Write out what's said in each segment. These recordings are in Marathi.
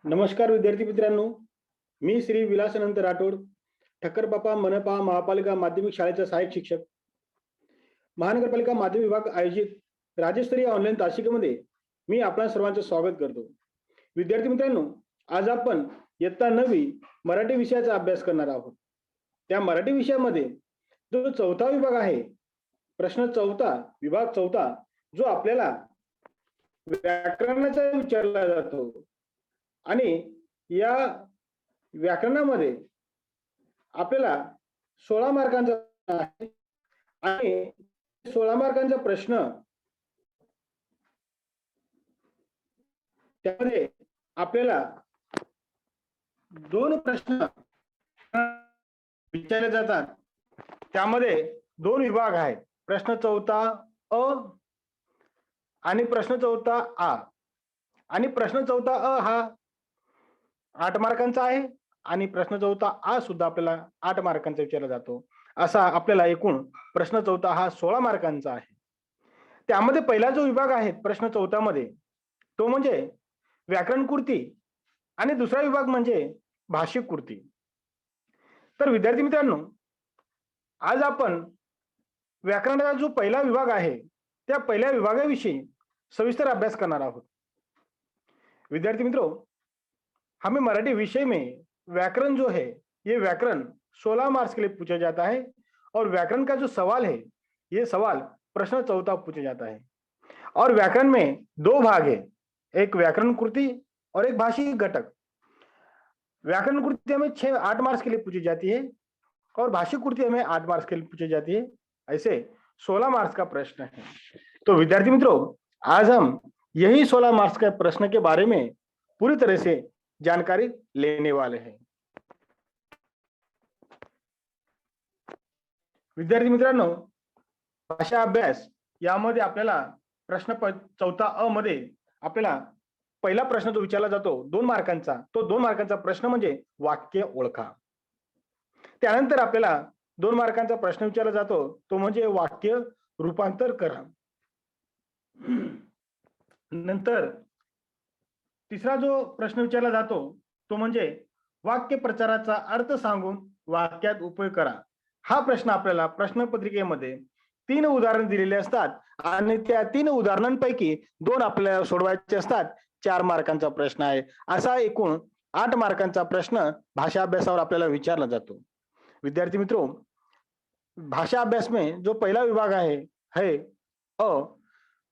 नमस्कार विद्यार्थी मित्रांनो, मी श्री विलास अनंत राठोड, ठक्करबापा मनपा महापालिका माध्यमिक शाळेचा सहाय्यक शिक्षक, महानगरपालिका माध्यमिक विभाग आयोजित राज्यस्तरीय ऑनलाईन तासिकेमध्ये मी आपल्या सर्वांचं स्वागत करतो. विद्यार्थी मित्रांनो, आज आपण इयत्ता 9वी मराठी विषयाचा अभ्यास करणार आहोत. त्या मराठी विषयामध्ये जो चौथा विभाग आहे, प्रश्न चौथा, विभाग चौथा, जो आपल्याला व्याकरणाचा विचारला जातो आणि या व्याकरणामध्ये आपल्याला 16 मार्कांचा आहे आणि 16 मार्कांचा प्रश्न त्यामध्ये आपल्याला 2 प्रश्न विचारले जातात. त्यामध्ये 2 विभाग आहेत, प्रश्न चौथा अ आणि प्रश्न चौथा आ. आणि प्रश्न चौथा अ हा 8 मार्कांचा आहे आणि प्रश्न चौथा आ सुद्धा आपल्याला 8 मार्कांचा विचारला जातो. असा आपल्याला एकूण प्रश्न चौथा हा 16 मार्कांचा आहे. त्यामध्ये पहिला जो विभाग आहे प्रश्न चौथा मध्ये, तो म्हणजे व्याकरण कृती आणि दुसरा विभाग म्हणजे भाषिक कृती. तर विद्यार्थी मित्रांनो, आज आपण व्याकरणाचा जो पहिला विभाग आहे त्या पहिल्या विभागाविषयी सविस्तर अभ्यास करना आहोत. विद्यार्थी मित्रों, हमें मराठी विषय में व्याकरण जो है, ये व्याकरण 16 मार्क्स के लिए पूछा जाता है और व्याकरण का जो सवाल है, ये सवाल प्रश्न चौथा पूछा जाता है. और व्याकरण में 2 भाग है, एक व्याकरण कृति और एक भाषिक घटक. व्याकरण कृति हमें 8 मार्क्स के लिए पूछी जाती है और भाषिक कृति हमें 8 मार्क्स के लिए पूछी जाती है. ऐसे 16 मार्क्स का प्रश्न है. तो विद्यार्थी मित्रों, आज हम यही 16 मार्क्स के प्रश्न के बारे में पूरी तरह से जानकारी लेने वाले हैं. विद्यार्थी मित्रांनो, भाषा अभ्यास यामध्ये आपल्याला प्रश्न चौथा अ मध्ये आपल्याला पहिला प्रश्न जो विचारला जातो 2 मार्कांचा, तो 2 मार्कांचा प्रश्न म्हणजे वाक्य ओळखा. त्यानंतर आपल्याला 2 मार्कांचा प्रश्न विचारला जातो, तो म्हणजे वाक्य रूपांतर करा. नंतर तिसरा जो प्रश्न विचारला जातो तो म्हणजे वाक्य प्रचाराचा अर्थ सांगून वाक्यात उपयोग करा. हा प्रश्न आपल्याला प्रश्नपत्रिकेमध्ये 3 उदाहरण दिलेले असतात आणि त्या 3 उदाहरणांपैकी 2 आपल्याला सोडवायचे असतात. 4 मार्कांचा प्रश्न आहे. असा एकूण 8 मार्कांचा प्रश्न भाषा अभ्यासावर आपल्याला विचारला जातो. विद्यार्थी मित्रों, भाषा अभ्यास में जो पहला विभाग है अ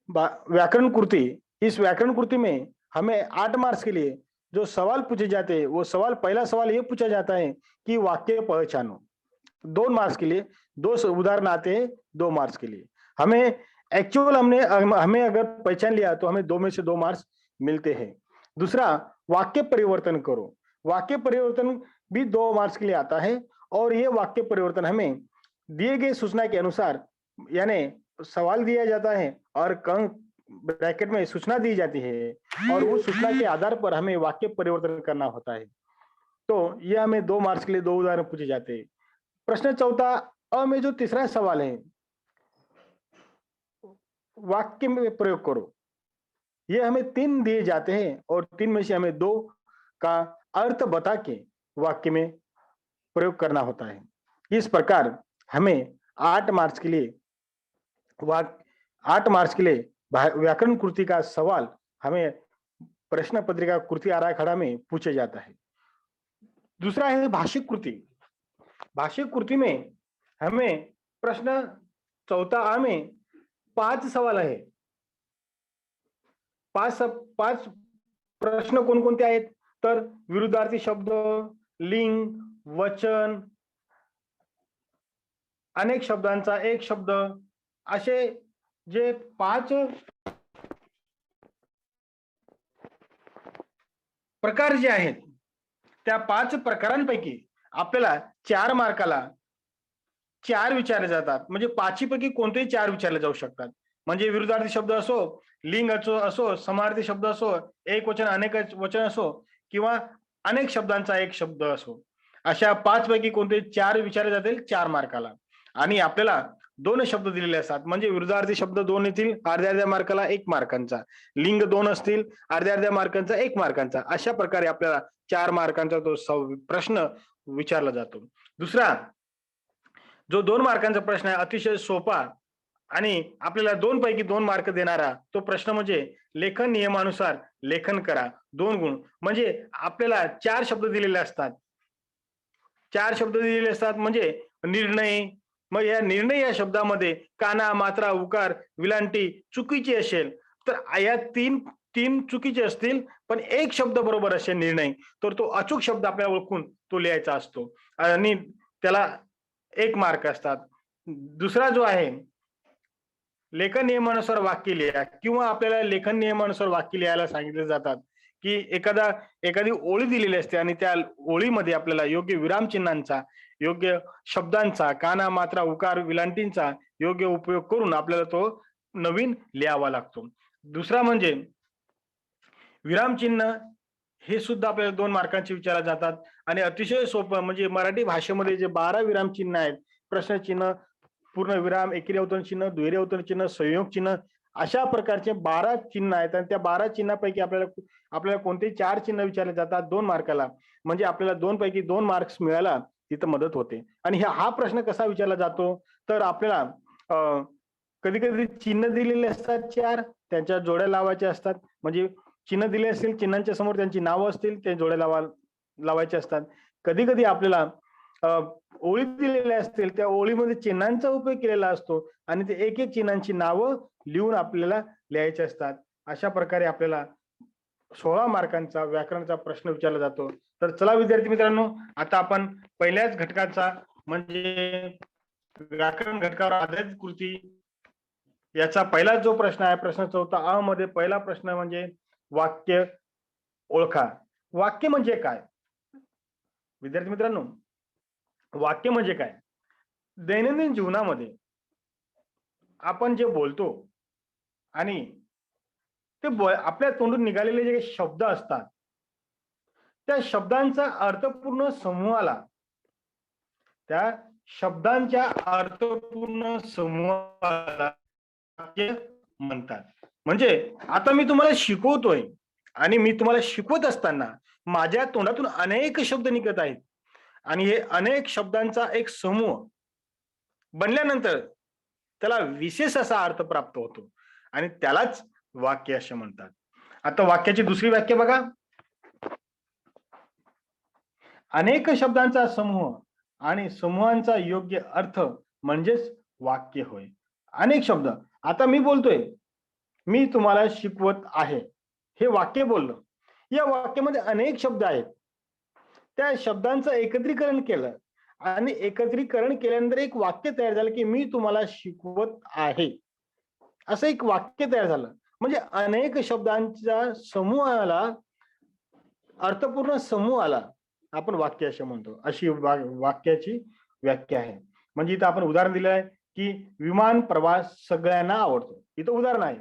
व्याकरण कृति. इस व्याकरण कृति में हमें 8 मार्क्स के लिए जो सवाल पूछे जाते हैं, वो सवाल, पहला सवाल ये पूछा जाता है कि वाक्य पहचानो. 2 मार्क्स के लिए 2 उदाहरण आते हैं, 2 मार्क्स के लिए. हमें एक्चुअल हमें अगर पहचान लिया तो हमें 2 में से 2 मार्क्स मिलते हैं. दूसरा, वाक्य परिवर्तन करो. वाक्य परिवर्तन भी 2 मार्क्स के लिए आता है और ये वाक्य परिवर्तन हमें दिए गए सूचना के अनुसार, यानी सवाल दिया जाता है और ब्रैकेट में सूचना दी जाती है और उस सूचना के आधार पर हमें वाक्य परिवर्तन करना होता है. तो ये हमें 2 मार्क्स के लिए 2 उदाहरण पूछे जाते हैं. प्रश्न चौथा अ में जो तीसरा सवाल है, वाक्य में प्रयोग करो, ये हमें 3 दिए जाते हैं और 3 में से हमें 2 का अर्थ बता के वाक्य में प्रयोग करना होता है. इस प्रकार हमें 8 मार्क्स के लिए 8 मार्क्स के लिए व्याकरण कृति का सवाल हमें प्रश्न पत्रिका कृति आराखड़ा में पूछा जाता है. दूसरा है भाषिक कृति. भाषिक कृति में हमें प्रश्न चौथा आ में 5 सवाल आहे. 5 प्रश्न कोणकोणते आहेत तर विरुद्धार्थी शब्द, लिंग, वचन, अनेक शब्दांचा एक शब्द, असे जे 5 प्रकार जे आहेत, त्या 5 प्रकारांपैकी आपल्याला 4 मार्काला 4 विचारले जातात. म्हणजे 5 पैकी कोणतेही 4 विचारले जाऊ शकतात. म्हणजे विरुद्धार्थी शब्द असो, लिंग असो, समानार्थी शब्द असो, एक वचन अनेक वचन असो किंवा अनेक शब्दांचा एक शब्द असो, अशा 5 पैकी कोणते 4 विचारले जातील 4 मार्काला. आणि आपल्याला दोन शब्द दिलेले असतात, म्हणजे विरुद्धार्थी शब्द दोन येतील, अर्ध्या अर्ध्या मार्काला 1 मार्कांचा. लिंग दोन असतील, अर्ध्या अर्ध्या मार्कांचा 1 मार्कांचा. अशा प्रकारे आपल्याला 4 मार्कांचा तो प्रश्न विचारला जातो. दुसरा जो 2 मार्कांचा प्रश्न आहे, अतिशय सोपा आणि आपल्याला 2 पैकी 2 मार्क देणारा तो प्रश्न म्हणजे लेखन नियमानुसार लेखन करा, 2 गुण. म्हणजे आपल्याला 4 शब्द दिलेले असतात. 4 शब्द दिलेले असतात म्हणजे निर्णय. मग या निर्णय या शब्दामध्ये काना, मात्रा, उकार, विलांटी चुकीची असेल तर या 3 चुकीचे असतील, पण एक शब्द बरोबर असेल निर्णय, तर तो अचूक शब्द आपल्याला ओळखून तो लिहायचा असतो आणि त्याला 1 मार्क असतात. दुसरा जो आहे लेखन नियमानुसार वाक्य लिहा किंवा आपल्याला लेखन नियमानुसार वाक्य लिहायला सांगितले जातात, की एखादी ओळी दिलेली असते आणि त्या ओळीमध्ये आपल्याला योग्य विरामचिन्हांचा, योग्य शब्दांचा, काना, मात्रा, उकार, विलांटींचा योग्य उपयोग करून आपल्याला तो नवीन लिहावा लागतो. दुसरा म्हणजे विरामचिन्ह हे सुद्धा आपल्याला 2 मार्कांचे विचारले जातात आणि अतिशय सोपं म्हणजे मराठी भाषेमध्ये जे 12 विरामचिन्ह आहेत, प्रश्नचिन्ह, पूर्णविराम, एकेरी अवतरण चिन्ह, दुहेरी अवतरण चिन्ह, संयोग चिन्ह अशा प्रकारचे 12 चिन्ह आहेत आणि त्या 12 चिन्हापैकी आपल्याला कोणतेही 4 चिन्ह विचारले जातात 2 मार्काला. म्हणजे आपल्याला 2 पैकी 2 मार्क्स मिळायला तिथं मदत होते. आणि हा प्रश्न कसा विचारला जातो तर आपल्याला कधी कधी चिन्ह दिलेले असतात 4, त्यांच्या जोड्या लावायच्या असतात. म्हणजे चिन्ह दिले असतील, चिन्हांच्या समोर त्यांची नावं असतील, ते जोड्या लावायचे असतात. कधी कधी आपल्याला ओळी दिलेल्या असतील, त्या ओळीमध्ये चिन्हांचा उपयोग केलेला असतो आणि ते एक एक चिन्हांची नावं लिहून आपल्याला लिहायचे असतात. अशा प्रकारे आपल्याला 16 मार्कांचा व्याकरणाचा प्रश्न विचारला जातो. तर चला विद्यार्थी मित्रांनो, आता आपण पहिल्याच घटकाचा म्हणजे व्याकरण घटकावर आधारित कृती याचा पहिला जो प्रश्न आहे, प्रश्न 4 अ मध्ये पहिला प्रश्न म्हणजे वाक्य ओळखा. वाक्य म्हणजे काय? विद्यार्थी मित्रांनो, वाक्य म्हणजे काय? दैनंदिन जीवनामध्ये आपण जे बोलतो आणि आपल्या तोंडून निघालेले जे शब्द असतात, त्या शब्दांचा अर्थपूर्ण समूहाला त्या शब्दांच्या अर्थपूर्ण समूहाला वाक्य म्हणतात. म्हणजे आता मी तुम्हाला शिकवतोय आणि मी तुम्हाला शिकवत असताना माझ्या तोंडातून अनेक शब्द निघत आहेत आणि हे अनेक शब्दांचा एक समूह बनल्यानंतर त्याला विशेष असा अर्थ प्राप्त होतो आणि त्यालाच वाक्य असे म्हणतात. आता वाक्याची दुसरी व्याख्या बघा. अनेक शब्दांचा समूह आणि समूहांचा योग्य अर्थ म्हणजेच वाक्य होय. अनेक शब्द, आता मी बोलतोय, मी तुम्हाला शिकवत आहे, हे वाक्य बोललं. या वाक्यामध्ये अनेक शब्द आहेत. त्या शब्दांचं एकत्रीकरण केलं आणि एकत्रीकरण केल्यानंतर एक वाक्य तयार झालं, की मी तुम्हाला शिकवत आहे, असं एक वाक्य तयार झालं. म्हणजे अनेक शब्दांच्या समूहाला, अर्थपूर्ण समूहाला आपण वाक्य असे म्हणतो. अशी वाक्याची व्याख्या आहे. म्हणजे इथं आपण उदाहरण दिलं आहे, की विमान प्रवास सगळ्यांना आवडतो. इथं उदाहरण आहे,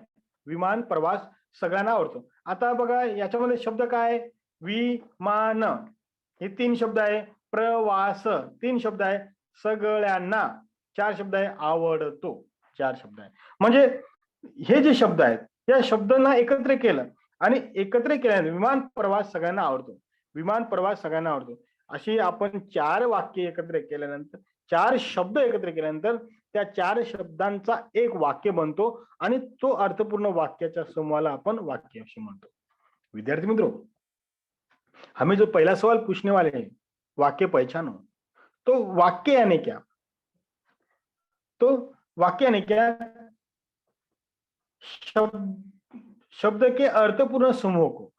विमान प्रवास सगळ्यांना आवडतो. आता बघा याच्यामध्ये शब्द काय? विमान हे 3 शब्द आहे. प्रवास 3 शब्द आहे. सगळ्यांना 4 शब्द आहे. आवडतो 4 शब्द आहे. म्हणजे हे जे शब्द आहेत, या शब्दांना एकत्र केलं आणि एकत्र केल्याने विमान प्रवास सगळ्यांना आवडतो. विमान प्रवास सगळ्यांना आवडतो. अशी आपण 4 वाक्य एकत्र केल्यानंतर, 4 शब्द एकत्र केल्यानंतर त्या 4 शब्दांचा एक वाक्य बनतो आणि तो अर्थपूर्ण वाक्याच्या समूहाला आपण वाक्य असे म्हणतो. विद्यार्थी मित्रों, हमें जो पहला सवाल पूछने वाले हैं, वाक्य पहचानो, तो वाक्य यानी क्या? तो वाक्य यानी क्या? शब्द के अर्थपूर्ण समूह को,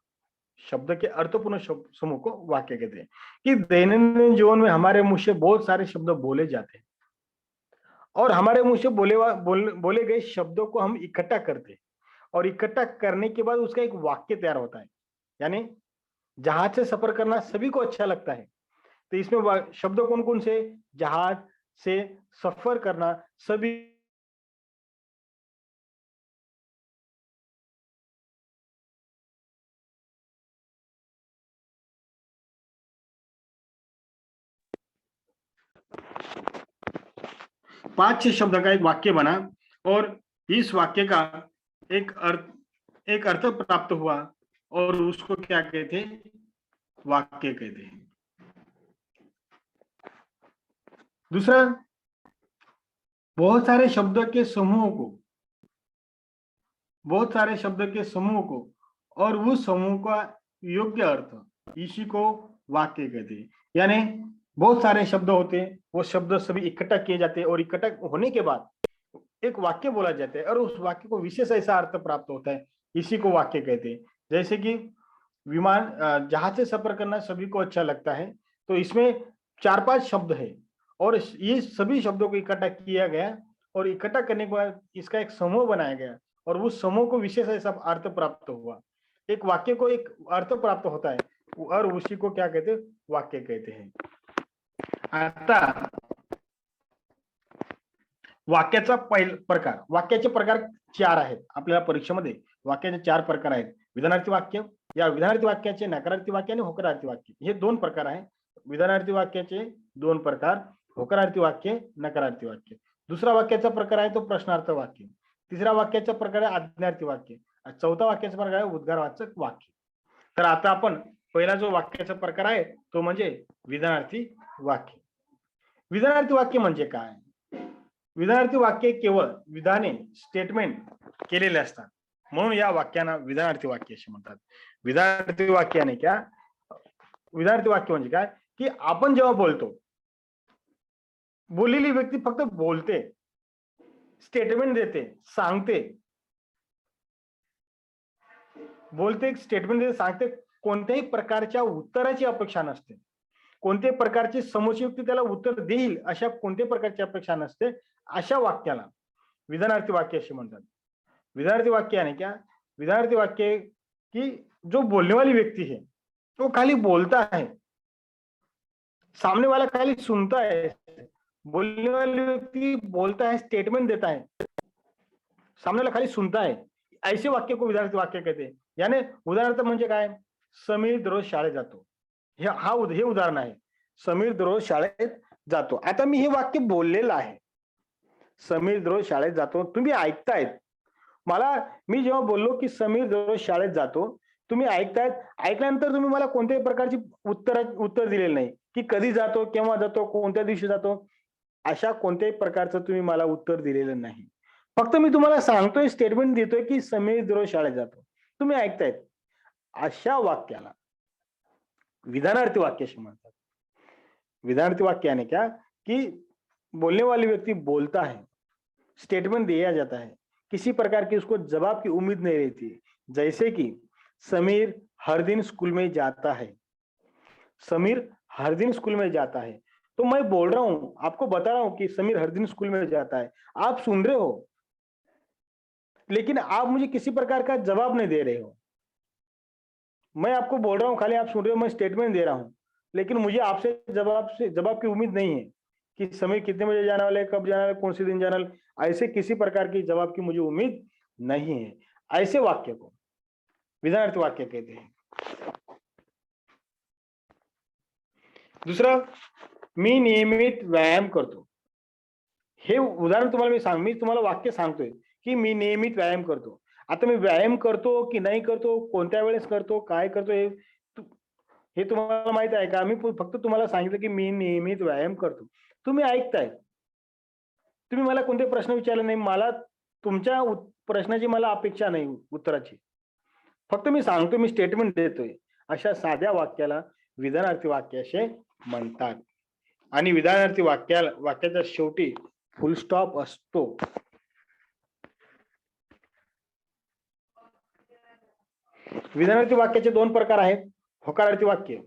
शब्द के अर्थपूर्ण समूह को वाक्य कहते हैं. कि दैनंदिन जीवन में हमारे मुंह से बहुत सारे शब्द बोले जाते हैं और हमारे मुंह से बोले गए शब्दों को हम इकट्ठा करते हैं और इकट्ठा करने के बाद उसका एक वाक्य तैयार होता है. यानी जहाज से सफर करना सभी को अच्छा लगता है, तो इसमें शब्द कौन कौन से? जहाज से सफर करना सभी 5-6 शब्द का एक वाक्य बना और इस वाक्य का एक अर्थ प्राप्त हुआ और उसको क्या कहते हैं? वाक्य कहते हैं। दूसरा, बहुत सारे शब्दों के समूह को और उस समूह का योग्य अर्थ, इसी को वाक्य कहते हैं। यानी बहुत सारे शब्द होते हैं, वो शब्द सभी इकट्ठा किए जाते हैं और इकट्ठा होने के बाद एक वाक्य बोला जाता है और उस वाक्य को विशेष ऐसा अर्थ प्राप्त होता है, इसी को वाक्य कहते हैं। जैसे कि जहाज से सफर करना सभी को अच्छा लगता है, तो इसमें 4-5 शब्द है और ये सभी शब्दों को इकट्ठा किया गया और इकट्ठा करने के बाद इसका एक समूह बनाया गया और उस समूह को विशेष ऐसा अर्थ प्राप्त हुआ। एक वाक्य को एक अर्थ प्राप्त होता है और उसी को क्या कहते हैं? वाक्य कहते हैं। आता वाक्याचा प्रकार, वाक्याचे प्रकार 4 आहेत आपल्याला परीक्षेमध्ये। वाक्याचे 4 प्रकार आहेत, विधानार्थी वाक्य, या विधानार्थी वाक्याचे नकारार्थी वाक्य आणि होकारार्थी वाक्य, हे 2 प्रकार आहेत। विधानार्थी वाक्याचे 2 प्रकार, होकारार्थी वाक्य, नकारार्थी वाक्य। दुसरा वाक्याचा प्रकार आहे तो प्रश्नार्थ वाक्य, तिसरा वाक्याचा प्रकार आहे आज्ञार्थी वाक्य, चौथा वाक्याचा प्रकार आहे उद्गारवाचक वाक्य। तर आता आपण पहिला जो वाक्याचा प्रकार आहे तो म्हणजे विधानार्थी वाक्य। विधानार्थी वाक्य म्हणजे काय? विधानार्थी वाक्य केवळ विधाने, स्टेटमेंट केलेले असतात, म्हणून या वाक्यांना विधानार्थी वाक्य असे म्हणतात। विधानार्थी वाक्याने विधानार्थी वाक्य म्हणजे काय की आपण जेव्हा बोलतो, बोललेली व्यक्ती फक्त बोलते, स्टेटमेंट देते, सांगते, बोलते, स्टेटमेंट देते, सांगते, कोणत्याही प्रकारच्या उत्तराची अपेक्षा नसते, कोणत्याही प्रकारची समोरची व्यक्ती त्याला उत्तर देईल अशा कोणत्याही प्रकारची अपेक्षा नसते, अशा वाक्याला विधानार्थी वाक्य असे म्हणतात। विधानार्थी वाक्य यानी क्या? विधानार्थी वाक्य कि जो बोलने वाली व्यक्ति है वो खाली बोलता है, सामने वाला खाली सुनता है, बोलने वाली व्यक्ति बोलता है, स्टेटमेंट देता है, सामने वाला खाली सुनता है, ऐसे वाक्य को विधानार्थी वाक्य कहते हैं। यानी उदाहरणार्थ म्हणजे काय? समीर दररोज शाळेत जातो, हे उदाहरण आहे। समीर दररोज शाळेत जातो। आता मी हे वाक्य बोललेलं आहे, समीर दररोज शाळेत जातो, तुम्ही ऐकतायत मला। मी जेव्हा बोललो की समीर दररोज शाळेत जातो, तुम्ही ऐकतायत, ऐकल्यानंतर तुम्ही मला कोणत्याही प्रकारची उत्तर दिलेलं नाही की कधी जातो, केव्हा जातो, कोणत्या दिवशी जातो, अशा कोणत्याही प्रकारचं तुम्ही मला उत्तर दिलेलं नाही। फक्त मी तुम्हाला सांगतोय, स्टेटमेंट देतोय की समीर दररोज शाळेत जातो, तुम्ही ऐकतायत, अशा वाक्याला विधानार्थी वाक्य असे म्हणतात। विधानार्थी वाक्य यानी क्या कि बोलने वाली व्यक्ति बोलता है, स्टेटमेंट दिया जाता है, किसी प्रकार की उसको जवाब की उम्मीद नहीं रहती। जैसे कि समीर हर दिन स्कूल में जाता है, समीर हर दिन स्कूल में जाता है, तो मैं बोल रहा हूं, आपको बता रहा हूं कि समीर हर दिन स्कूल में जाता है, आप सुन रहे हो लेकिन आप मुझे किसी प्रकार का जवाब नहीं दे रहे हो। मैं आपको बोल रहा हूं, खाली आप सुन रहे हो, मैं स्टेटमेंट दे रहा हूं, लेकिन मुझे आपसे जवाब की उम्मीद नहीं है कि समीर कितने बजे जाने वाले, कब जाने वाले, कौन से दिन जाने वाले, ऐसे किसी प्रकार की जवाब की मुझे उम्मीद नहीं है। ऐसे वाक्य को विधानार्थी वाक्य कहते हैं। दूसरा, मी नियमित व्यायाम करतो, हे उदाहरण मी तुम्हाला वाक्य सांगतोय की मी नियमित व्यायाम करतो। आता मी व्यायाम करतो की नाही करतो, कोणत्या वेळेस करतो, काय करतो, हे तुम्हाला माहित आहे का? मी फक्त तुम्हाला सांगितलं की मी नियमित व्यायाम करतो, तुम्ही ऐकताय, तुम्ही मला कोणते प्रश्न विचारले नाही, मला तुमच्या प्रश्नाची मला अपेक्षा नाही उत्तराची, फक्त मी सांगतो, मी स्टेटमेंट देतोय, अशा साध्या वाक्याला विधानार्थी वाक्य असे म्हणतात। आणि विधानार्थी वाक्याच्या शेवटी फुल स्टॉप असतो। विधानार्थी वाक्याचे 2 प्रकार आहेत, होकारार्थी वाक्य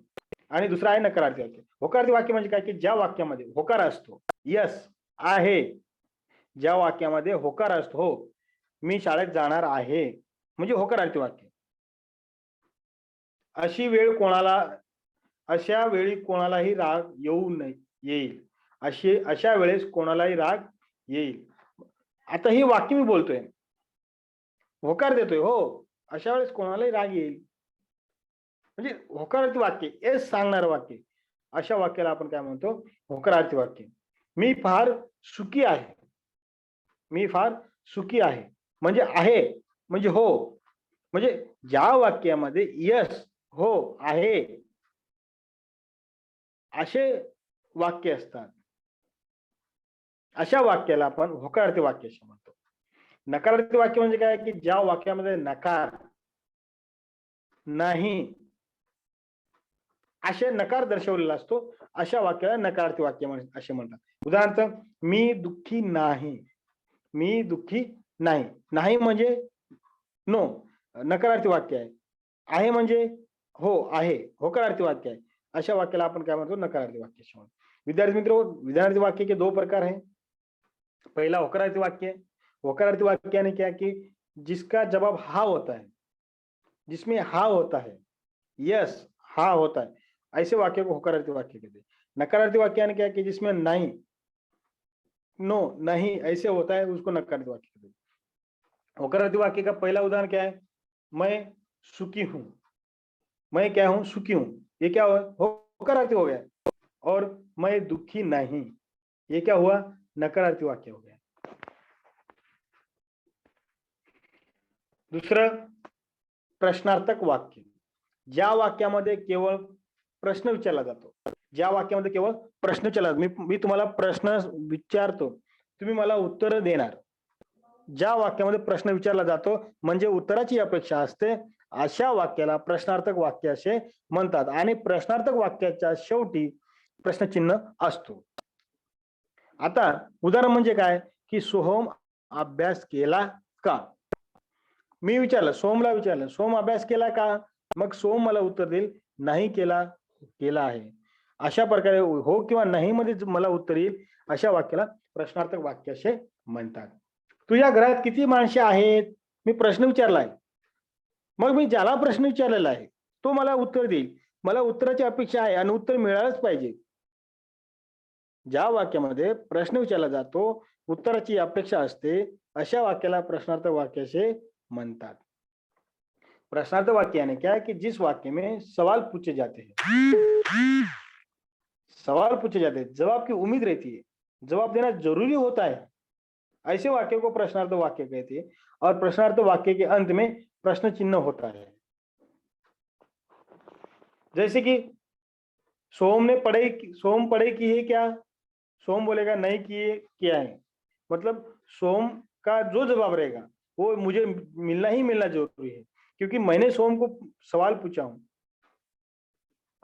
आणि दुसरा आहे नकारार्थी वाक्य। होकारार्थी वाक्य म्हणजे काय की ज्या वाक्यामध्ये होकार असतो, यस आहे, ज्या वाक्यामध्ये होकार असतो, हो मी शाळेत जाणार आहे, म्हणजे होकारार्थी वाक्य। अशा वेळी कोणालाही राग येईल, अशा वेळेस कोणालाही राग येईल। आता हे वाक्य मी बोलतोय, होकार देतोय, हो अशा वेळेस कोणालाही राग येईल, म्हणजे होकारार्थी वाक्य, एस सांगणार वाक्य, अशा वाक्याला आपण काय म्हणतो? होकारार्थी वाक्य। मी फार सुखी आहे, मी फार सुखी आहे. म्हणजे आहे म्हणजे हो, म्हणजे ज्या वाक्यामध्ये यस, हो, आहे असे वाक्य असतात, अशा वाक्याला आपण होकारार्थी वाक्य असे म्हणतो. नकारार्थी वाक्य म्हणजे काय, की ज्या वाक्यामध्ये नकार, नाही असे नकार दर्शवलेला असतो, अशा वाक्याला नकारार्थी वाक्य असे म्हणतात. उदाहरणार्थ, मी दुःखी नाही. मी दुःखी नाही. नाही म्हणजे नो, नकारार्थी वाक्य आहे. आहे म्हणजे हो, आहे, होकारार्थी वाक्य आहे. अशा वाक्याला आपण काय म्हणतो, नकारार्थी वाक्य असे म्हणतो. विद्यार्थी मित्रों, विधानार्थी वाक्य के दो प्रकार हैं. पहला होकारार्थी वाक्य. होकारार्थी वाक्य यानी क्या, कि जिसका जवाब हाँ होता है, जिसमें हाँ होता है, यस, हाँ होता है, ऐसे वाक्य को होकारार्थी वाक्य कहते हैं. नकारार्थी वाक्य यानी क्या, कि जिसमें नहीं, नो, नहीं ऐसे होता है, उसको नकारार्थी वाक्य कहते हैं. होकारार्थी वाक्य का पहला उदाहरण क्या है, मैं सुखी हूं. मैं क्या हूं, सुखी हूं. ये क्या हुआ, होकारार्थी हो गया. और मैं दुखी नहीं, ये क्या हुआ, नकारार्थी वाक्य हो गया. दुसरं, प्रश्नार्थक वाक्य. ज्या वाक्यामध्ये केवळ प्रश्न विचारला जातो, ज्या वाक्यामध्ये केवळ प्रश्न विचारला, मी तुम्हाला प्रश्न विचारतो, तुम्ही मला उत्तर देणार. ज्या वाक्यामध्ये प्रश्न विचारला जातो म्हणजे उत्तराची अपेक्षा असते, अशा वाक्याला प्रश्नार्थक वाक्य असे म्हणतात. आणि प्रश्नार्थक वाक्याच्या शेवटी प्रश्नचिन्ह असतो. आता उदाहरण म्हणजे काय, की सोहम अभ्यास केला का. मी विचारलं, सोमला विचारलं, सोम अभ्यास केला का. मग सोम मला उत्तर देईल, नाही केला, केला आहे. अशा प्रकारे हो किंवा नाही मध्ये मला उत्तर येईल, अशा वाक्याला प्रश्नार्थक वाक्य असे म्हणतात. तुझ्या घरात किती माणसे आहेत, मी प्रश्न विचारलाय. मग मी ज्याला प्रश्न विचारलेला आहे तो मला उत्तर देईल. मला उत्तराची अपेक्षा आहे आणि उत्तर मिळालंच पाहिजे. ज्या वाक्यामध्ये प्रश्न विचारला जातो, उत्तराची अपेक्षा असते, अशा वाक्याला प्रश्नार्थक वाक्य असे म्हणतात. प्रश्नार्थ वाक्य यानी क्या है, कि जिस वाक्य में सवाल पूछे जाते हैं, सवाल पूछे जाते हैं, जवाब की उम्मीद रहती है, जवाब देना जरूरी होता है, ऐसे वाक्य को प्रश्नार्थ वाक्य कहते हैं. और प्रश्नार्थ वाक्य के अंत में प्रश्न चिन्ह होता है. जैसे कि सोम पढ़ाई की है क्या, सोम बोलेगा नहीं किए, किया है. मतलब सोम का जो जवाब रहेगा वो मुझे मिलना ही मिलना जरूरी है, क्योंकि मैंने सोम को सवाल पूछा हूं.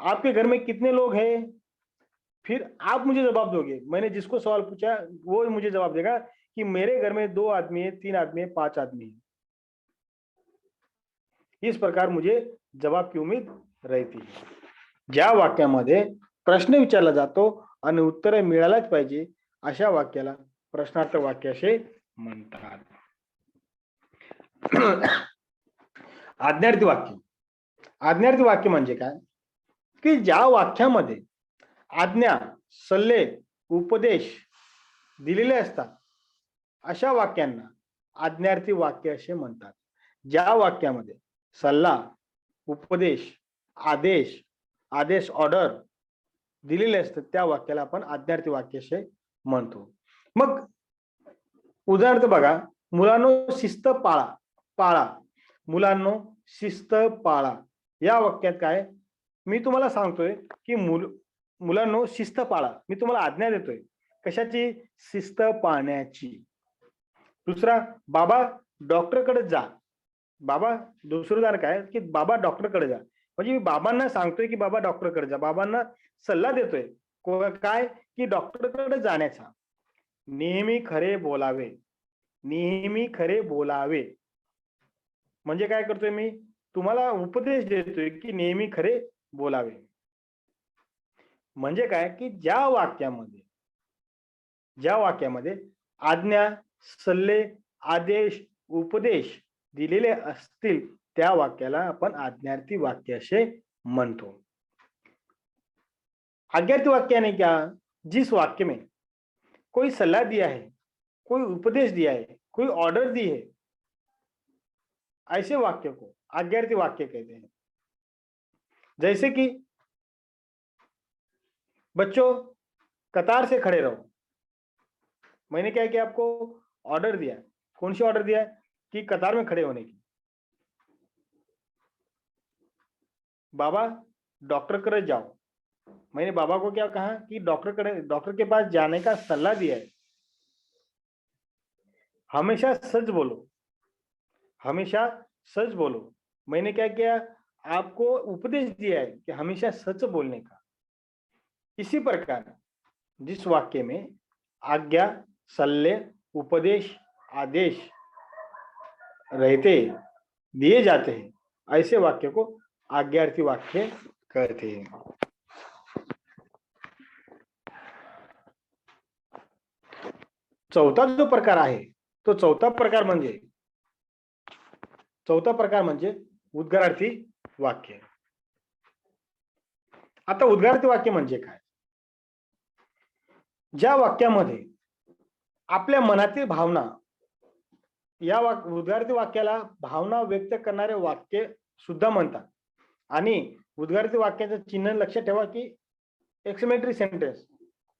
आपके घर में कितने लोग हैं, फिर आप मुझे जवाब दोगे. मैंने जिसको सवाल पूछा वो मुझे जवाब देगा कि मेरे घर में 2 आदमी है, 3 आदमी है, 5 आदमी है. इस प्रकार मुझे जवाब की उम्मीद रहती है. ज्या वाक्यामध्ये प्रश्न विचारला जातो आणि उत्तर मिळालंच पाहिजे, अशा वाक्याला प्रश्नार्थक वाक्य असे म्हणतात. आज्ञार्थी वाक्य. आज्ञार्थी वाक्य म्हणजे काय, की ज्या वाक्यामध्ये आज्ञा, सल्ले, उपदेश दिलेले असतात, अशा वाक्यांना आज्ञार्थी वाक्य असे म्हणतात. ज्या वाक्यामध्ये सल्ला, उपदेश, आदेश, आदेश ऑर्डर दिलेले असतात, त्या वाक्याला आपण आज्ञार्थी वाक्य असे म्हणतो. मग उदाहरणार्थ बघा, मुलांनो शिस्त पाळा. पाळा, मुलांनो शिस्त पाळा. या वाक्यात काय, मी तुम्हाला सांगतोय की मुलांनो शिस्त पाळा. मी तुम्हाला आज्ञा देतोय कशाची, शिस्त पाळण्याची. दुसरा, बाबा डॉक्टरकडे जा. बाबा, दुसरं उदाहरण काय, की बाबा डॉक्टरकडे जा. म्हणजे मी बाबांना सांगतोय की बाबा डॉक्टरकडे जा, बाबांना सल्ला देतोय काय, की डॉक्टरकडे जाण्याचा. नेहमी खरे बोलावे. नेहमी खरे बोलावे म्हणजे काय करतोय, मी तुम्हाला उपदेश देतोय की नेहमी खरे बोलावे. म्हणजे काय, की ज्या वाक्यामध्ये आज्ञा, सल्ले, आदेश, उपदेश दिलेले असतील, त्या वाक्याला आपण आज्ञार्थी वाक्य असे म्हणतो. आज्ञार्थी वाक्य क्या, जिस वाक्य में कोई सलाह दिया है, कोई उपदेश दिया है, कोई ऑर्डर दी है, ऐसे वाक्य को आज्ञार्थी वाक्य कहते हैं. जैसे कि बच्चों कतार से खड़े रहो. मैंने क्या किया, आपको ऑर्डर दिया, कौन सी ऑर्डर दिया है कि कतार में खड़े होने की। बाबा डॉक्टर करे जाओ, मैंने बाबा को क्या कहा कि डॉक्टर के पास जाने का सलाह दिया है। हमेशा सच बोलो, हमेशा सच बोलो। मैंने क्या किया, आपको उपदेश दिया है कि हमेशा सच बोलने का। इसी प्रकार जिस वाक्य में आज्ञा, सल्ले, उपदेश, आदेश रहते दिए जाते हैं, ऐसे वाक्य को आज्ञार्थी वाक्य कहते हैं। चौथा जो प्रकार आहे तो चौथा प्रकार म्हणजे उद्गारार्थी वाक्य। आता उद्गारार्थी वाक्य म्हणजे काय? ज्या वाक्यामध्ये आपल्या मनातील भावना, या उद्गारार्थी वाक्याला भावना व्यक्त करणारे वाक्य सुद्धा म्हणतात। आणि उद्गारार्थी वाक्याचं चिन्ह लक्षात ठेवा की एक्सक्लेमेटरी सेंटेन्स,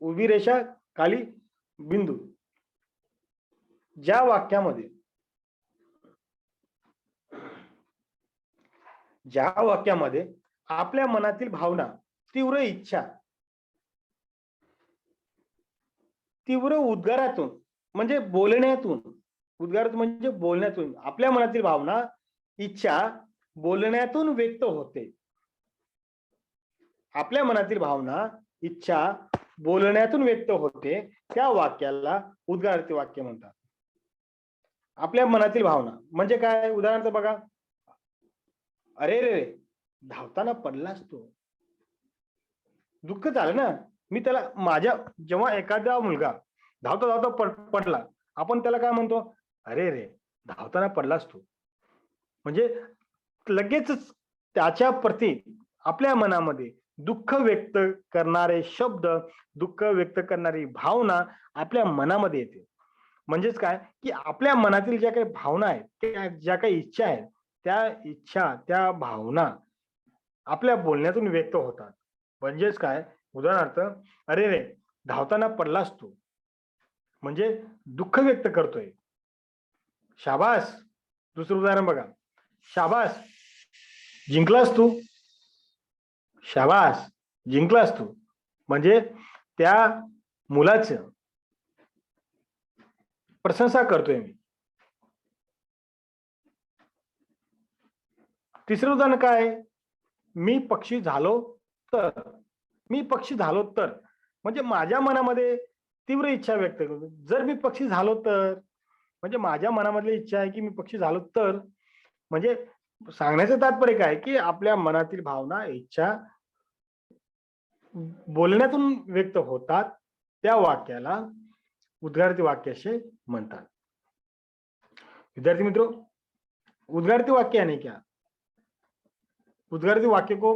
उभी रेषा खाली बिंदू। ज्या वाक्यामध्ये आपल्या मनातील भावना, तीव्र इच्छा, तीव्र उद्गारातून म्हणजे बोलण्यातून, उद्गारातून म्हणजे बोलण्यातून, आपल्या मनातील भावना, इच्छा बोलण्यातून व्यक्त होते। आपल्या मनातील भावना, इच्छा बोलण्यातून व्यक्त होते, त्या वाक्याला उद्गारार्थी वाक्य म्हणतात। आपल्या मनातील भावना म्हणजे काय? उदाहरणार्थ बघा, अरे रे धावताना पडलास तो, दुःख झालं ना। मी त्याला जेव्हा एखादा मुलगा धावता धावता पडला, आपण त्याला काय म्हणतो? अरे रे धावताना पडलास तू। म्हणजे लगेच त्याच्या प्रती आपल्या मनामध्ये दुःख व्यक्त करणारे शब्द, दुःख व्यक्त करणारी भावना आपल्या मनामध्ये येते। म्हणजेच काय की आपल्या मनातील ज्या काही भावना आहेत, ज्या काही इच्छा आहेत, त्या इच्छा, त्या भावना आपल्या बोलण्यातून व्यक्त होतात। म्हणजेच काय, उदाहरणार्थ, अरे रे धावताना पडलास तू, म्हणजे दुःख व्यक्त करतोय। शाबास, दुसरं उदाहरण बघा, शाबास जिंकलास तू, शाबास जिंकलास तू, म्हणजे त्या मुलाचं प्रशंसा करतोय मी। तिसरं उदाहरण काय, मी पक्षी झालो तर, मी पक्षी झालो तर, म्हणजे माझ्या मनामध्ये तीव्र इच्छा व्यक्त करतो। जर मी पक्षी झालो तर, म्हणजे माझ्या मनामधली इच्छा आहे की मी पक्षी झालो तर, म्हणजे सांगण्याचं तात्पर्य काय की आपल्या मनातील भावना, इच्छा बोलण्यातून व्यक्त होतात, त्या वाक्याला उद्गारार्थी वाक्य असे म्हणतात। विद्यार्थी मित्रों, उद्गारार्थी वाक्य यानी क्या? उद्गारार्थी वाक्य को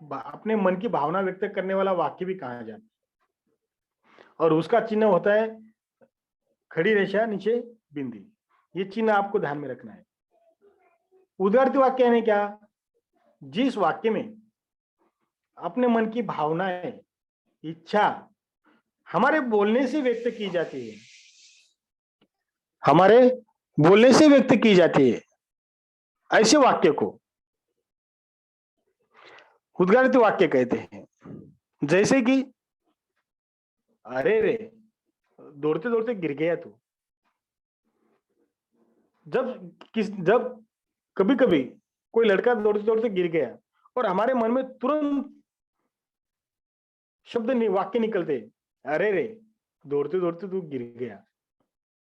अपने मन की भावना व्यक्त करने वाला वाक्य भी कहा जाता है, और उसका चिन्ह होता है खड़ी रेखा नीचे बिंदी। ये चिन्ह आपको ध्यान में रखना है। उद्गारार्थी वाक्य यानी क्या? जिस वाक्य में अपने मन की भावनाएं, इच्छा हमारे बोलने से व्यक्त की जाती है, हमारे बोलने से व्यक्त की जाती है, ऐसे वाक्य को उद्गारार्थी वाक्य कहते हैं। जैसे कि अरे रे दौड़ते दौड़ते गिर गया तू। जब कभी कभी कोई लड़का दौड़ते दौड़ते गिर गया और हमारे मन में तुरंत वाक्य निकलते, अरे रे दौड़ते दौड़ते तू गिर गया,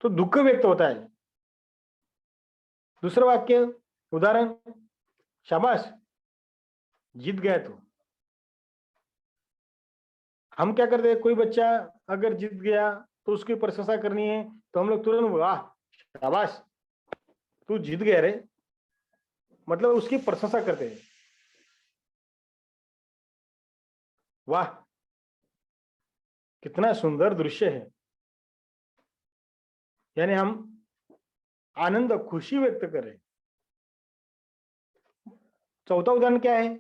तो दुख व्यक्त होता है। दूसरा वाक्य, उदाहरण, शाबाश जीत गया तू। हम क्या करते हैं, कोई बच्चा अगर जीत गया तो उसकी प्रशंसा करनी है, तो हम लोग तुरंत वाह शाबाश तू जीत गया रे, मतलब उसकी प्रशंसा करते हैं, वाह कितना सुंदर दृश्य है। यानी हम आनंद, खुशी व्यक्त कर रहे। चौथा उदाहरण क्या है,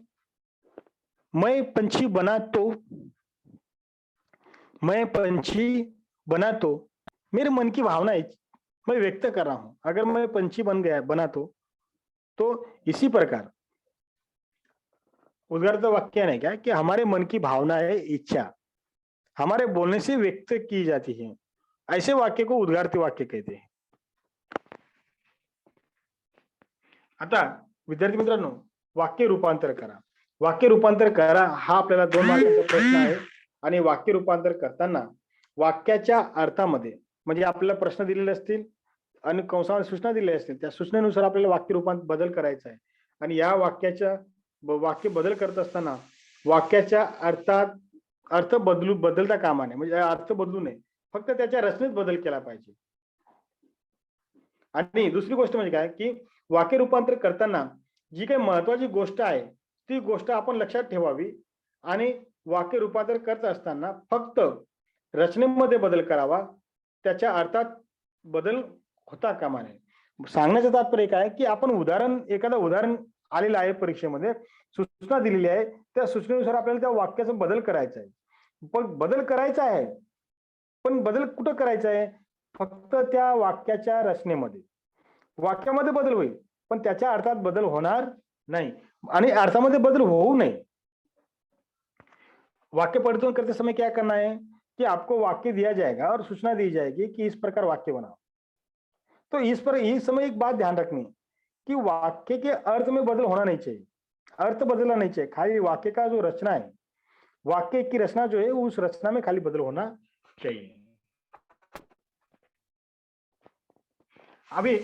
मैं पंछी बना तो, मैं पंछी बना तो मेरे मन की भावना मैं व्यक्त कर रहा हूं। अगर मैं पंछी बना तो इसी प्रकार उद्गारित वाक्य नहीं क्या कि हमारे मन की भावना है, इच्छा हमारे बोलने से व्यक्त की जाती है, ऐसे वाक्य को उद्गारित वाक्य कहते हैं। आता विद्यार्थी मित्रांनो, वाक्य रूपांतर करा. वाक्य रूपांतर करा हा आपल्याला 2 मार्कांचा प्रश्न आहे. आणि वाक्य रूपांतर करताना वाक्याच्या अर्थामध्ये म्हणजे आपल्याला प्रश्न दिलेले असतील आणि कंसामध्ये सूचना दिलेल्या असतील, त्या सूचनेनुसार आपल्याला वाक्य रूपांतर बदल करायचा आहे. आणि या वाक्य बदल करत असताना वाक्याच्या अर्थात अर्थ बदलता कामा नये, म्हणजे अर्थ बदलू नये, फक्त त्याच्या रचनेत बदल केला पाहिजे. आणि दुसरी गोष्ट म्हणजे काय की वाक्य रूपांतर करताना जी काही महत्वाची गोष्ट आहे ती गोष्ट आपण लक्षात ठेवावी आणि वाक्य रूपांतर करत असताना फक्त रचनेमध्ये बदल करावा, त्याच्या अर्थात बदल होता कामा नये. सांगण्याचं तात्पर्य काय की आपण एखादं उदाहरण आलेलं आहे परीक्षेमध्ये, सूचना दिलेली आहे, त्या सूचनेनुसार आपल्याला त्या वाक्याचा बदल करायचा आहे. पण बदल करायचा आहे, पण बदल कुठं करायचा आहे? फक्त त्या वाक्याच्या रचनेमध्ये. वाक्यामध्ये बदल होईल पण त्याच्या अर्थात बदल होणार नहीं आणि अर्थामध्ये बदल होऊ नये. वाक्य परिवर्तन करते समय क्या करना है कि आपको वाक्य दिया जाएगा और सूचना दी जाएगी कि इस प्रकार वाक्य बनाओ. तो इस समय एक बात ध्यान रखनी कि वाक्य के अर्थ में बदल होना नहीं चाहिए, अर्थ बदलना नहीं चाहिए, खाली वाक्य का जो रचना है, वाक्य की रचना जो है उस रचना में खाली बदल होना चाहिए. अभी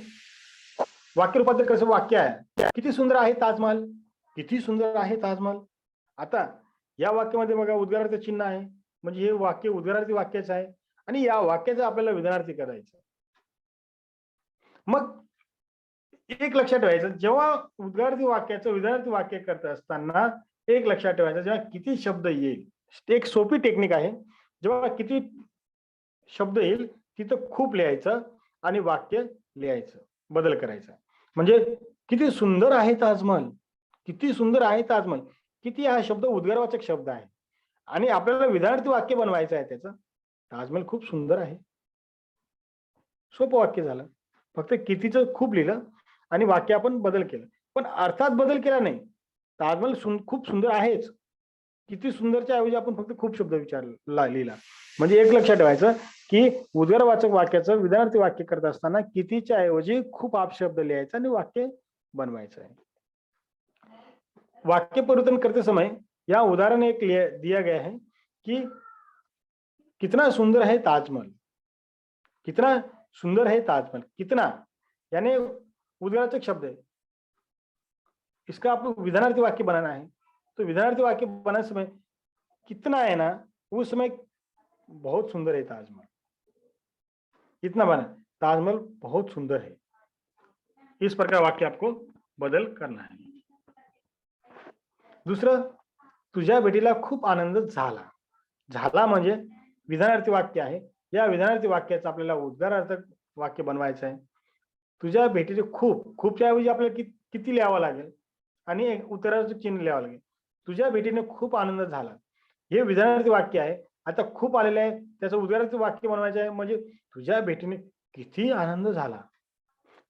वाक्य रूपांतर कसं वाक्य आहे, किती सुंदर आहे ताजमहल, किती सुंदर आहे ताजमहल. आता या वाक्यामध्ये बघा उद्गारार्थ चिन्ह आहे, म्हणजे हे वाक्य उद्गारार्थी वाक्याचं आहे आणि या वाक्याचं आपल्याला विधानार्थी करायचं. मग एक लक्षात ठेवायचं, जेव्हा उद्गारार्थी वाक्याचं विधानार्थी वाक्य करत असताना एक लक्षात ठेवायचं, जेव्हा किती शब्द येईल, एक सोपी टेक्निक आहे, जेव्हा किती शब्द येईल तिथं खूप लिहायचं आणि वाक्य लिहायचं, बदल करायचा. म्हणजे किती सुंदर आहे ताजमहल, किती सुंदर आहे ताजमहल, किती हा शब्द उद्गारवाचक शब्द आहे आणि आपल्याला विधानार्थी वाक्य बनवायचं आहे त्याचं. ताजमहल खूप सुंदर आहे, सोपं वाक्य झालं. फक्त कितीचं खूप लिहिलं आणि वाक्य आपण बदल केलं, पण अर्थात बदल केला नाही. ताजमहल खूप सुंदर आहेच, किती सुंदरच्या ऐवजी आपण फक्त खूप शब्द लिहिला. म्हणजे एक लक्षात ठेवायचं की उद्गारवाचक वाक्याचं विधानार्थी वाक्य करत असताना कितीच्या ऐवजी खूप अपशब्द लिहायचा आणि वाक्य बनवायचं आहे. वाक्य परिवर्तन करते समय यह उदाहरण एक दिया गया है कि कितना सुंदर है ताजमहल, कितना सुंदर है ताजमहल. कितना यानी उद्गारवाचक शब्द है, इसका आपको विधानार्थी वाक्य बनाना है. तो विधानार्थी वाक्य बनाने समय कितना है ना, उस समय बहुत सुंदर है ताजमहल, इतना बना ताजमहल बहुत सुंदर है. इस प्रकार वाक्य आपको बदल करना है. दुसरं, तुझ्या भेटीला खूप आनंद झाला. झाला म्हणजे विधानार्थी वाक्य आहे. या विधानार्थी वाक्याचं आपल्याला उद्गारार्थक वाक्य बनवायचं आहे. तुझ्या भेटीचे खूपच्या ऐवजी आपल्याला किती लिहावं लागेल आणि उत्तराचं चिन्ह लिहावं लागेल. तुझ्या भेटीने खूप आनंद झाला, हे विधानार्थी वाक्य आहे. आता खूप आलेलं आहे, त्याचं उद्गारार्थी वाक्य बनवायचं आहे. म्हणजे तुझ्या भेटीने किती आनंद झाला,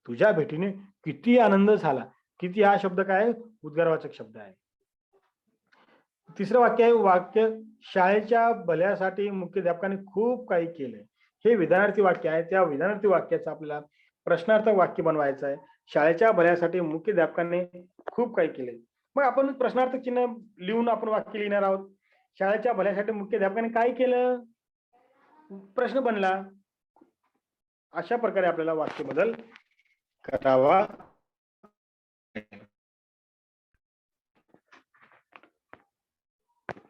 तुझ्या भेटीने किती आनंद झाला. किती हा शब्द काय आहे, उद्गारवाचक शब्द आहे. तिसरं वाक्य आहे, वाक्य शाळेच्या भल्यासाठी मुख्याध्यापकाने खूप काही केले. हे विधानार्थी वाक्य आहे. त्या विधानार्थी वाक्याचं आपल्याला प्रश्नार्थक वाक्य बनवायचं आहे. शाळेच्या भल्यासाठी मुख्याध्यापकाने खूप काही केले. मग आपण प्रश्नार्थक चिन्ह लिहून आपण वाक्य लिहिणार आहोत. शाळेच्या भल्यासाठी मुख्याध्यापकाने काय केलं, प्रश्न बनला. अशा प्रकारे आपल्याला वाक्य बदल करावा.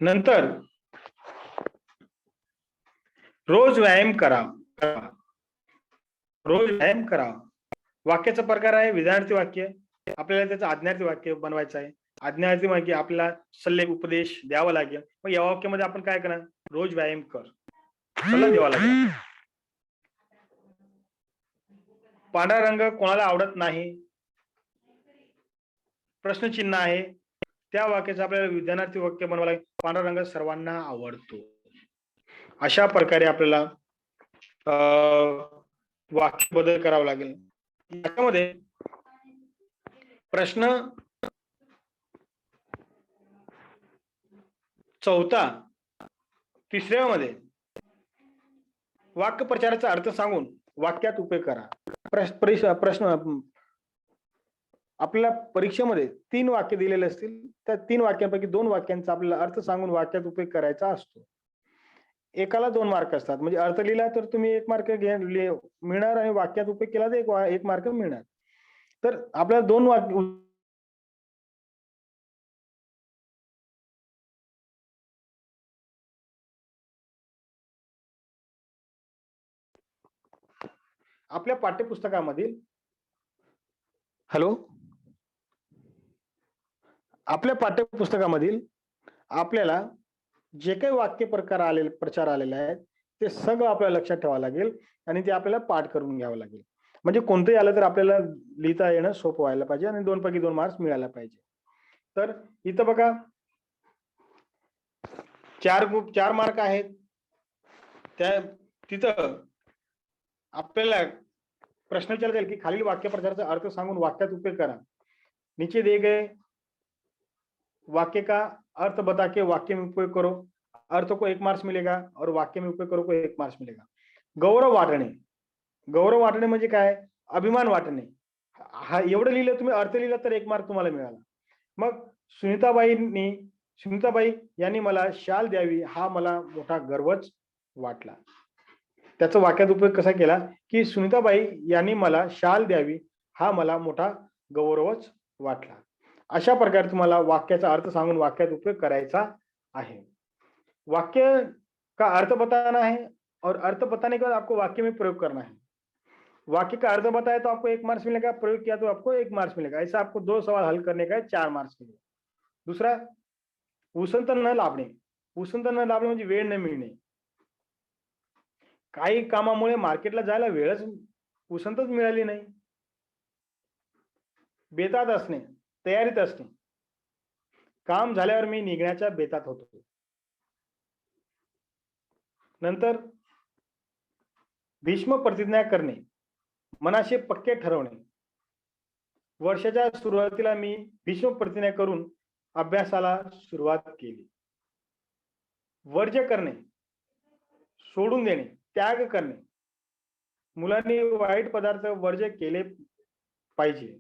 नंतर रोज व्यायाम करा, रोज व्यायाम करा. वाक्याचा प्रकार आहे विधानार्थी वाक्य. आपल्याला त्याचं आज्ञार्थी वाक्य बनवायचं आहे. आज्ञार्थी वाक्य आपल्याला सल्ले उपदेश द्यावा लागेल. मग या वाक्यामध्ये आपण काय करणार, रोज व्यायाम कर, सल्ला द्यावा लागेल. पांढरा रंग कोणाला आवडत नाही, प्रश्नचिन्ह आहे. त्या वाक्याचं आपल्याला विधानार्थी वाक्य बनवावं लागेल. पांढरा रंग सर्वांना आवडतो. अशा प्रकारे आपल्याला वाक्य बदल करावा लागेल. याच्यामध्ये प्रश्न चौथा तिसऱ्यामध्ये वाक्य प्रचाराचा अर्थ सांगून वाक्यात उपयोग करा. प्रश्न आपल्याला परीक्षेमध्ये 3 वाक्य दिलेले असतील, त्या 3 वाक्यांपैकी 2 वाक्यांचा आपल्याला अर्थ सांगून वाक्यात उपयोग करायचा असतो. एकाला 2 मार्क असतात. म्हणजे अर्थ लिहिला तर तुम्ही 1 मार्क मिळणार आणि वाक्यात उपयोग केला तर 1 मार्क मिळणार. तर आपल्याला 2 वाक्य आपल्या पाठ्यपुस्तकामधील आपल्या पाठ्यपुस्तकामधील आपल्याला जे काही वाक्य प्रचार आलेले आहेत ते सगळं आपल्याला लक्षात ठेवावं लागेल आणि ते आपल्याला पाठ करून घ्यावं लागेल. म्हणजे कोणतंही आलं तर आपल्याला लिहिता येणं सोपं व्हायला पाहिजे आणि 2 पैकी 2 मार्क्स मिळायला पाहिजे. तर इथं बघा 4 मार्क आहेत. त्या तिथं आपल्याला प्रश्न विचारला जाईल की खालील वाक्य प्रचाराचा अर्थ सांगून वाक्यात उपयोग करा. नीचे दिए गए वाक्य का अर्थ बता के वाक्य में उपयोग करो. अर्थ को 1 मार्क्स मिलेगा और वाक्य में उपयोग करो को 1 मार्क्स मिलेगा. गौरव वाटणे. गौरव वाटणे म्हणजे काय? अभिमान वाटणे. हा एवढं लिहिलं तुम्ही, अर्थ लिहिला तर 1 मार्क तुम्हाला मिळाला. मग सुनीताबाई यांनी मला शाल द्यावी हा मला मोठा गर्वच वाटला. त्याचा वाक्यात उपयोग कसा केला की सुनीताबाई यांनी मला शाल द्यावी हा मला मोठा गौरवच वाटला. अशा प्रकारे तुम्हाला वाक्याचा अर्थ सांगून वाक्यात उपयोग करायचा आहे. वाक्य का अर्थ बताना है और अर्थ बताने के बाद आपको वाक्य में प्रयोग करना है. वाक्य का अर्थ बताया तो आपको 1 मार्क्स मिलेगा, प्रयोग किया तो आपको 1 मार्क्स मिलेगा. ऐसा आपको 2 सवाल हल करने का है, 4 मार्क्स मिलेगा. दुसरा उसंत न लाभणे. उसंत न लाभणे म्हणजे वेळ न मिळणे. काही कामामुळे मार्केटला जायला वेळच उसंतच मिळाली नाही. बेतात असणे, तयारीत असणे. काम झाल्यावर मी निघण्याच्या बेतात होतो. नंतर भीष्म प्रतिज्ञा करणे, मनाशी पक्के ठरवणे. वर्षाच्या सुरुवातीला मी भीष्म प्रतिज्ञा करून अभ्यासाला सुरुवात केली. वर्ज्य करणे, सोडून देणे, त्याग करणे. मुलांनी वाईट पदार्थ वर्ज्य केले पाहिजे.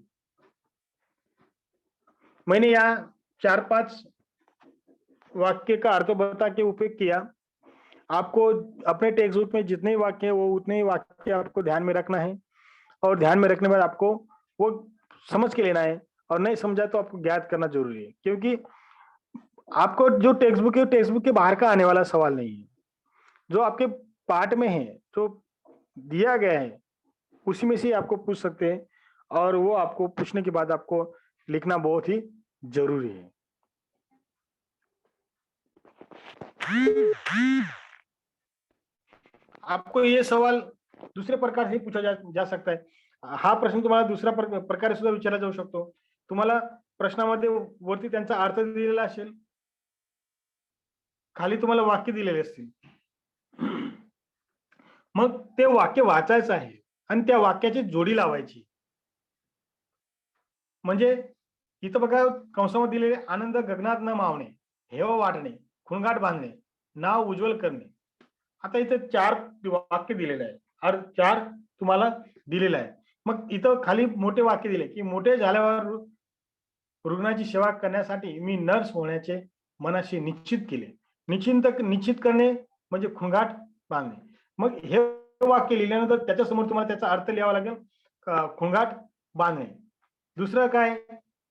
मैंने यहाँ 4-5 वाक्य का अर्थ बता के उपयोग किया. आपको अपने टेक्स्ट बुक में जितने वाक्य है वो उतने ही वाक्य आपको ध्यान में रखना है और ध्यान में रखने के बाद आपको वो समझ के लेना है और नहीं समझा तो आपको ज्ञात करना जरूरी है. क्योंकि आपको जो टेक्स्ट बुक है टेक्स्ट बुक के बाहर का आने वाला सवाल नहीं है. जो आपके पाठ में है, जो दिया गया है उसी में से आपको पूछ सकते हैं और वो आपको पूछने के बाद आपको लिखना बहुत ही जरूरी है. आपको ये सवाल दुसऱ्या प्रकार से पूछा जा सकता है. हा प्रश्न तुम्हाला दुसऱ्या प्रकारे सुद्धा विचारला जाऊ शकतो. तुम्हाला प्रश्नामध्ये वरती त्यांचा अर्थ दिलेला असेल, खाली तुम्हाला वाक्य दिलेले असतील. मग ते वाक्य वाचायचं आहे आणि त्या वाक्याची जोडी लावायची. म्हणजे इथं बघा कंसामध्ये दिलेले आनंद गगनात न मावणे, हेव वाटणे, खुणगाट बांधणे, नाव उज्ज्वल करणे. आता इथं 4 वाक्य दिलेले आहे, 4 तुम्हाला दिलेलं आहे. मग इथं खाली मोठे वाक्य दिले की मोठे झाल्यावर रुग्णाची सेवा करण्यासाठी मी नर्स होण्याचे मनाशी निश्चित केले. निश्चित करणे म्हणजे खुणगाट बांधणे. मग हे वाक्य लिहिल्यानंतर त्याच्यासमोर तुम्हाला त्याचा अर्थ लिहावा लागेल, खुणगाट बांधणे. दुसरं काय,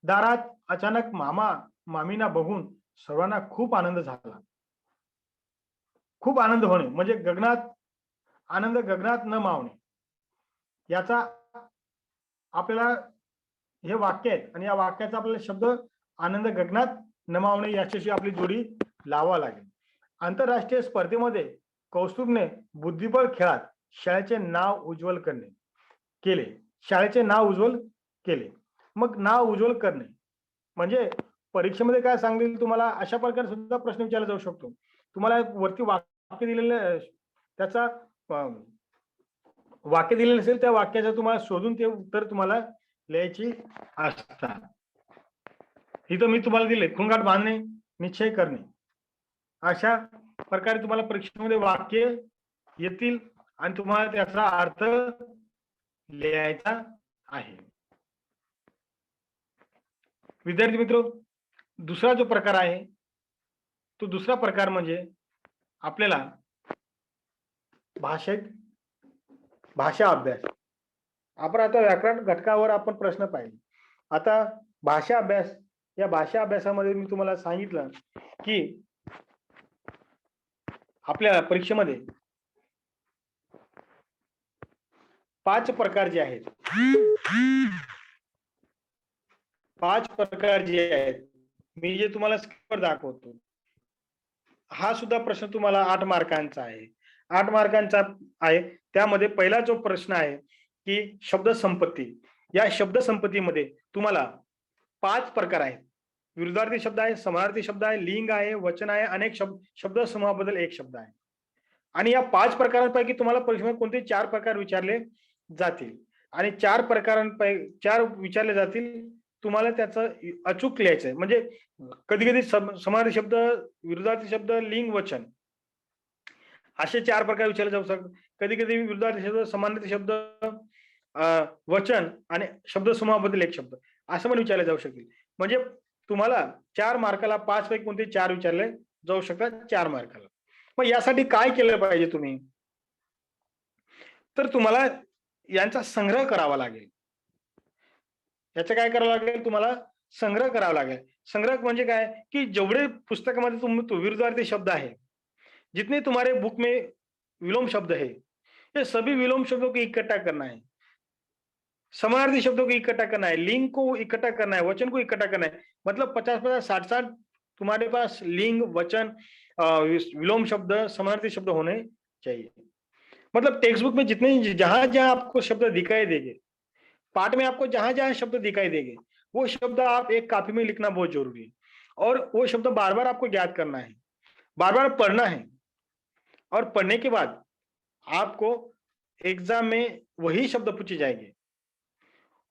दारात अचानक मामा मामीना बघून सर्वांना खूप आनंद झाला. खूप आनंद होणे म्हणजे आनंद गगनात न मावणे. याचा आपल्याला हे वाक्य आहेत आणि या वाक्याचा आपल्याला शब्द आनंद गगनात न मावणे याच्याशी आपली जोडी लावावी लागेल. आंतरराष्ट्रीय स्पर्धेमध्ये कौस्तुभने बुद्धिबळ खेळात शाळेचे नाव उज्ज्वल केले. शाळेचे नाव उज्ज्वल केले. मग नाव उज्ज्वल करणे म्हणजे परीक्षेमध्ये काय सांगतील तुम्हाला अशा प्रकारे सुद्धा प्रश्न विचारला जाऊ शकतो. तुम्हाला वरती वाक्य दिलेले त्याचा वाक्य दिलेलं असेल त्या वाक्याचं तुम्हाला शोधून ते उत्तर तुम्हाला लिहायची असतात. इथं मी तुम्हाला दिले खुणगाठ बांधणे, निश्चय करणे. अशा प्रकारे तुम्हाला परीक्षेमध्ये वाक्य येतील आणि तुम्हाला त्याचा अर्थ लिहायचा आहे. विद्यार्थी मित्र, दुसरा जो प्रकार आहे तो दुसरा प्रकार म्हणजे आपल्याला भाषा अभ्यास. आपण आता व्याकरण घटकावर आपण प्रश्न पाहिले. आता भाषा अभ्यास, या भाषा अभ्यासामध्ये मी तुम्हाला सांगितलं की आपल्या परीक्षेमध्ये 5 प्रकार जे आहेत, 5 प्रकार जे आहेत, मी जे तुम्हाला स्क्रीनवर दाखवतो, हा सुद्धा प्रश्न तुम्हाला 8 मार्कांचा आहे. 8 मार्कांचा आहे. त्यामध्ये पहिला जो प्रश्न आहे की शब्द संपत्ती. या शब्द संपत्तीमध्ये तुम्हाला 5 प्रकार आहेत. विरुद्धार्थी शब्द आहे, समानार्थी शब्द आहे, लिंग आहे, वचन आहे, अनेक शब्द समूहाबद्दल एक शब्द आहे. आणि या 5 प्रकारांपैकी तुम्हाला परीक्षेमध्ये कोणते 4 प्रकार विचारले जातील आणि 4 प्रकारांपैकी 4 विचारले जातील. तुम्हाला त्याचं अचूक लिहायचं आहे. म्हणजे कधी कधी समानार्थी शब्द, विरुद्धार्थी शब्द, लिंग, वचन असे 4 प्रकार विचारले जाऊ शकतात. कधी कधी विरुद्धार्थी शब्द, समानार्थी शब्द, वचन आणि शब्द समूहाबद्दल एक शब्द असं पण विचारले जाऊ शकतील. म्हणजे तुम्हाला 4 मार्काला 5 पैकी कोणते 4 विचारले जाऊ शकतात 4 मार्काला. मग यासाठी काय केलं पाहिजे तुम्ही? तर तुम्हाला यांचा संग्रह करावा लागेल. याचं काय करावं लागेल? तुम्हाला संग्रह करावा लागेल. संग्रह म्हणजे काय की जेवढे पुस्तकामध्ये विरुद्धार्थी शब्द आहे, जितने तुम्हारे बुक में विलोम शब्द है, ये सभी विलोम शब्दों को इकट्ठा करना है, समानार्थी शब्दों को इकट्ठा करना है, लिंग को इकट्ठा करना है, वचन को इकट्ठा करना है. मतलब 50-50, 60-60 तुम्हारे पास लिंग, वचन, विलोम शब्द, समानार्थी शब्द होने चाहिए. मतलब टेक्स्ट बुक में जितने जहां जहां आपको शब्द दिखाई देंगे, पाठ में आपको जहां जहां शब्द दिखाई देंगे, वो शब्द आप एक कॉपी में लिखना बहुत जरूरी है. और वो शब्द बार बार आपको याद करना है, बार बार पढ़ना है. और पढ़ने के बाद आपको एग्जाम में वही शब्द पूछे जाएंगे.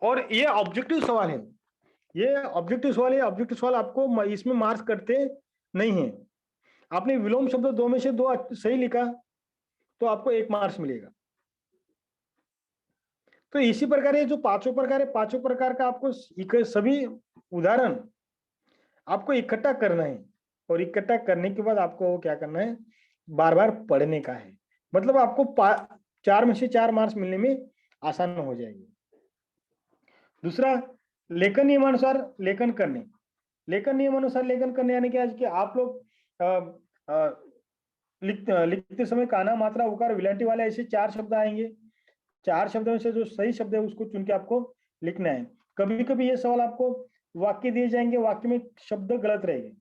और ये ऑब्जेक्टिव सवाल है. ये ऑब्जेक्टिव सवाल है. ऑब्जेक्टिव सवाल आपको इसमें मार्क्स करते नहीं है. आपने विलोम शब्द 2 में से 2 सही लिखा तो आपको 1 मार्क्स मिलेगा. तो इसी प्रकार ये जो 5 प्रकार है, 5 प्रकार का आपको सभी उदाहरण आपको इकट्ठा करना है. और इकट्ठा करने के बाद आपको क्या करना है? बार बार पढ़ने का है. मतलब आपको 4 में से 4 मार्क्स मिलने में आसान हो जाएगी. दूसरा, लेखन नियमानुसार लेखन करने. लेखन नियमानुसार लेखन करने यानी कि आप लोग लिखते समय काना, मात्रा, उकार, विलांटी वाले ऐसे 4 शब्द आएंगे. 4 शब्दों में से जो सही शब्द है उसको चुन के आपको लिखना है. कभी कभी ये सवाल आपको वाक्य दिए जाएंगे, वाक्य में शब्द गलत रहेंगे,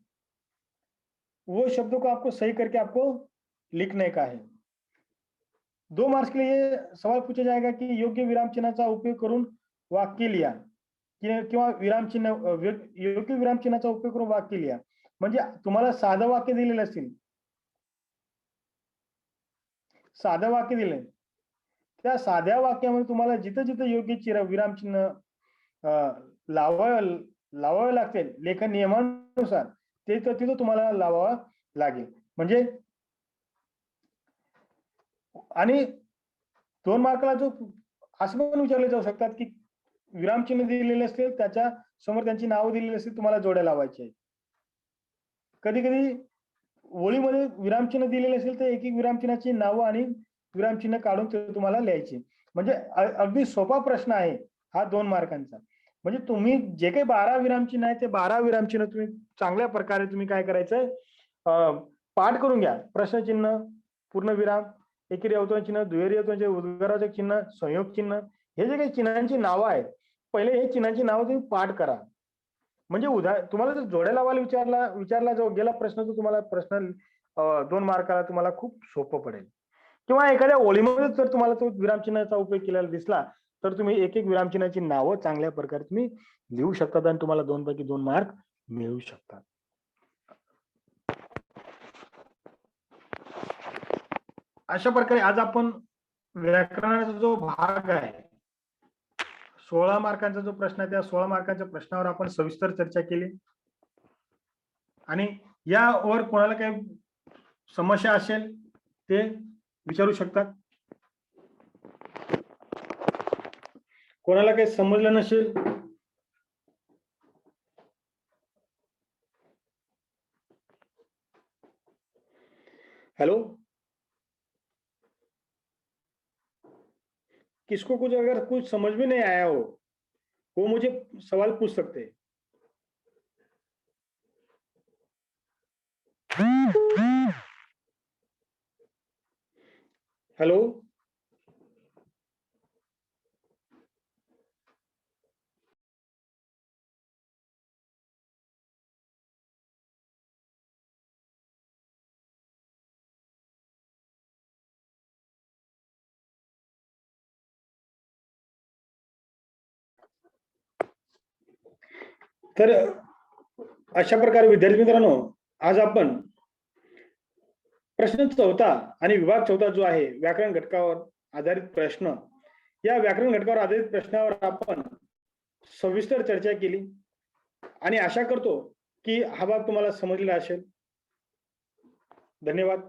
वो शब्दों को आपको सही करके आपको लिखने का है. 2 मार्क्स के लिए सवाल पूछा जाएगा की योग्य विराम चिन्हाचा उपयोग करून वाक्य लिहा किंवा विराम चिन्ह, योग्य विराम चिन्हाचा उपयोग करून वाक्य लिहा. म्हणजे तुम्हाला साधं वाक्य दिलेलं असेल, साधं वाक्य दिले, त्या साध्या वाक्यामध्ये तुम्हाला जिथं जिथं योग्य विराम चिन्ह लावावे लागतील लेखन नियमानुसार, ते तर तिथं तुम्हाला लावावं लागेल. म्हणजे आणि 2 मार्काला जो असं पण विचारले जाऊ शकतात की विरामचिन्ह दिलेले असतील, त्याच्या समोर त्यांची नावं दिलेली असतील, तुम्हाला जोड्या लावायची आहेत. कधी कधी ओळीमध्ये विरामचिन्ह दिलेले असेल तर एक एक विरामचिन्हाची नावं आणि विरामचिन्ह काढून ते तुम्हाला लिहायची. म्हणजे अगदी सोपा प्रश्न आहे हा 2 मार्कांचा. म्हणजे तुम्ही जे काही 12 विरामचिन्ह आहे ते 12 विरामचिन्ह तुम्ही चांगल्या प्रकारे तुम्ही काय करायचं, पाठ करून घ्या. प्रश्नचिन्ह, पूर्णविराम, एकेरी अवतरण चिन्ह, दुहेरी अवतरण चिन्ह, उद्गारावाचक चिन्ह, संयोग चिन्ह, हे जे काही चिन्हांची नावं आहेत, पहिले हे चिन्हांची नावं तुम्ही पाठ करा. म्हणजे तुम्हाला जर जोड्या लावायला विचारला जो गेला प्रश्न, तो तुम्हाला प्रश्न 2 मार्काला तुम्हाला खूप सोपं पडेल. किंवा एखाद्या ओळीमध्ये जर तुम्हाला तो विरामचिन्हाचा उपयोग केलेला दिसला तर तुम्ही एक एक विरामचिन्हाची नावं चांगल्या प्रकारे तुम्ही लिहू शकतात आणि तुम्हाला 2 पैकी 2 मार्क मिळू शकतात. अशा प्रकारे आज आपण व्याकरणाचा जो भाग आहे 16 मार्कांचा जो प्रश्न आहे त्या 16 मार्कांच्या प्रश्नावर आपण सविस्तर चर्चा केली आणि यावर कोणाला काही समस्या असेल ते विचारू शकतात. कोणाला काही समजलं नसेल हेलो, किसको कुछ अगर कुछ समझ में नहीं आया हो वो मुझे सवाल पूछ सकते हैं. हेलो, तर अशा प्रकारे विद्यार्थी मित्रांनो आज आपण प्रश्न चौथा आणि विभाग चौथा जो आहे व्याकरण घटकावर आधारित प्रश्न, या व्याकरण घटकावर आधारित प्रश्नावर आपण सविस्तर चर्चा केली आणि आशा करतो की हा भाग तुम्हाला समजलेला असेल. धन्यवाद.